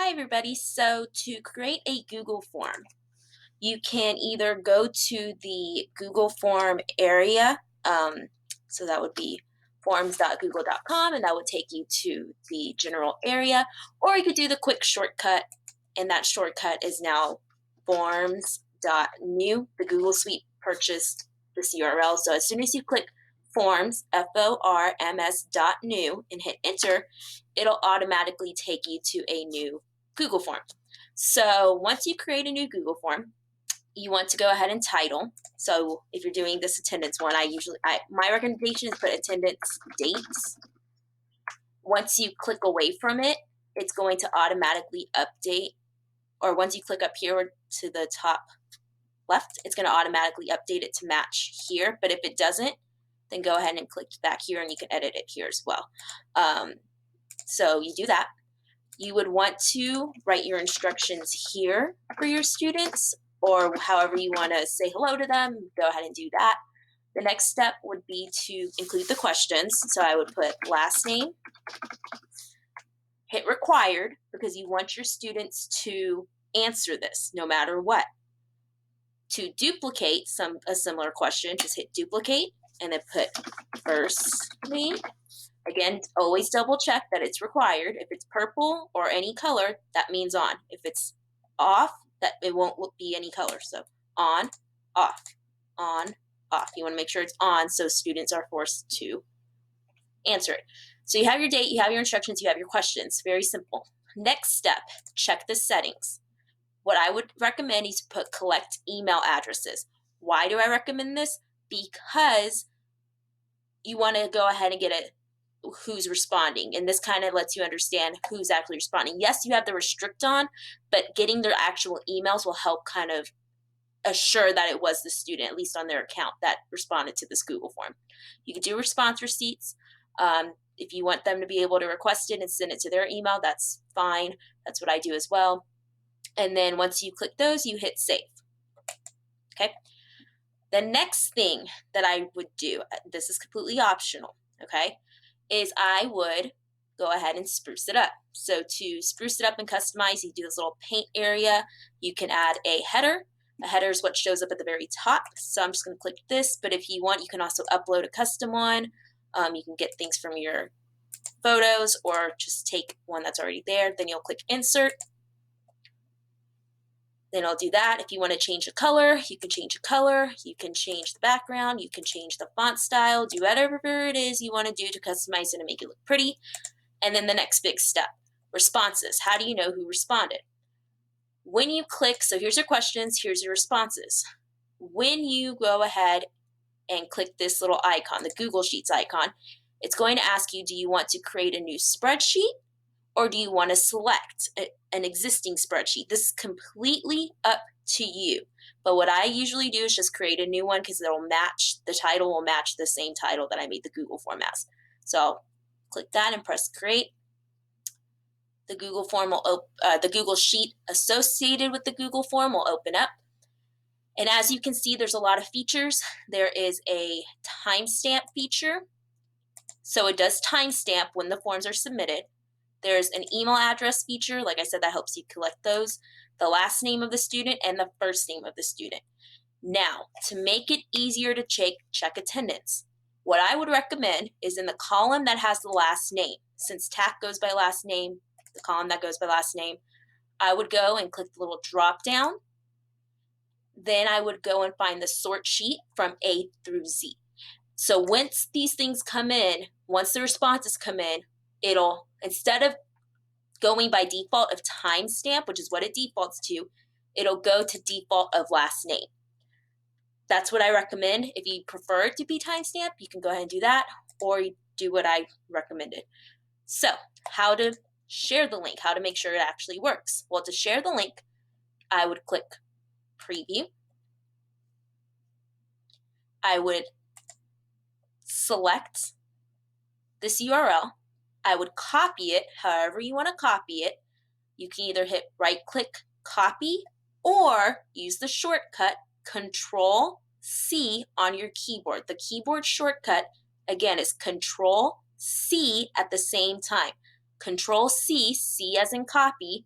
Hi everybody. So to create a Google form, you can either go to the Google form area. So that would be forms.google.com and that would take you to the general area, or you could do the quick shortcut, and that shortcut is now forms.new. The Google Suite purchased this URL. So as soon as you click forms, forms.new, and hit enter, it'll automatically take you to a new Google form. So once you create a new Google form, you want to go ahead and title. So if you're doing this attendance one, my recommendation is put attendance dates. Once you click away from it, it's going to automatically update, or once you click up here to the top left, it's going to automatically update it to match here. But if it doesn't, then go ahead and click back here and you can edit it here as well. So you do that. You would want to write your instructions here for your students, or however you want to say hello to them, go ahead and do that. The next step would be to include the questions. So I would put last name, hit required, because you want your students to answer this no matter what. To duplicate a similar question, just hit duplicate and then put first name. Again, always double check that it's required. If it's purple or any color, that means on. If it's off, that it won't be any color. So on, off, on, off. You want to make sure it's on so students are forced to answer it. So you have your date, you have your instructions, you have your questions. Very simple. Next step, check the settings. What I would recommend is to put collect email addresses. Why do I recommend this? Because you want to go ahead and get it who's responding, and this kind of lets you understand who's actually responding. Yes, you have the restrict on, but getting their actual emails will help kind of assure that it was the student, at least on their account, that responded to this Google form. You can do response receipts. If you want them to be able to request it and send it to their email, that's fine. That's what I do as well. And then once you click those, you hit save. Okay. The next thing that I would do, this is completely optional, okay, is I would go ahead and spruce it up. So to spruce it up and customize, you do this little paint area. You can add a header. A header is what shows up at the very top. So I'm just going to click this, but if you want, you can also upload a custom one. You can get things from your photos or just take one that's already there. Then you'll click insert. Then I'll do that. If you want to change the color, you can change the color. You can change the background. You can change the font style. Do whatever it is you want to do to customize it and make it look pretty. And then the next big step, responses. How do you know who responded? When you click, so here's your questions, here's your responses. When you go ahead and click this little icon, the Google Sheets icon, it's going to ask you, do you want to create a new spreadsheet? Or do you want to select an existing spreadsheet? This is completely up to you. But what I usually do is just create a new one because it'll match, the title will match the same title that I made the Google form as. So I'll click that and press create. The Google form will the Google Sheet associated with the Google form will open up. And as you can see, there's a lot of features. There is a timestamp feature. So it does timestamp when the forms are submitted. There's an email address feature. Like I said, that helps you collect those. The last name of the student and the first name of the student. Now, to make it easier to check attendance, what I would recommend is in the column that has the last name. Since TAC goes by last name, the column that goes by last name, I would go and click the little drop down. Then I would go and find the sort sheet from A through Z. So once these things come in, once the responses come in, it'll, instead of going by default of timestamp, which is what it defaults to, it'll go to default of last name. That's what I recommend. If you prefer it to be timestamp, you can go ahead and do that, or you do what I recommended. So how to share the link, how to make sure it actually works. Well, to share the link, I would click preview. I would select this URL. I would copy it however you want to copy it. You can either hit right click copy or use the shortcut Control C on your keyboard. The keyboard shortcut again is Control C at the same time. Control C, C as in copy,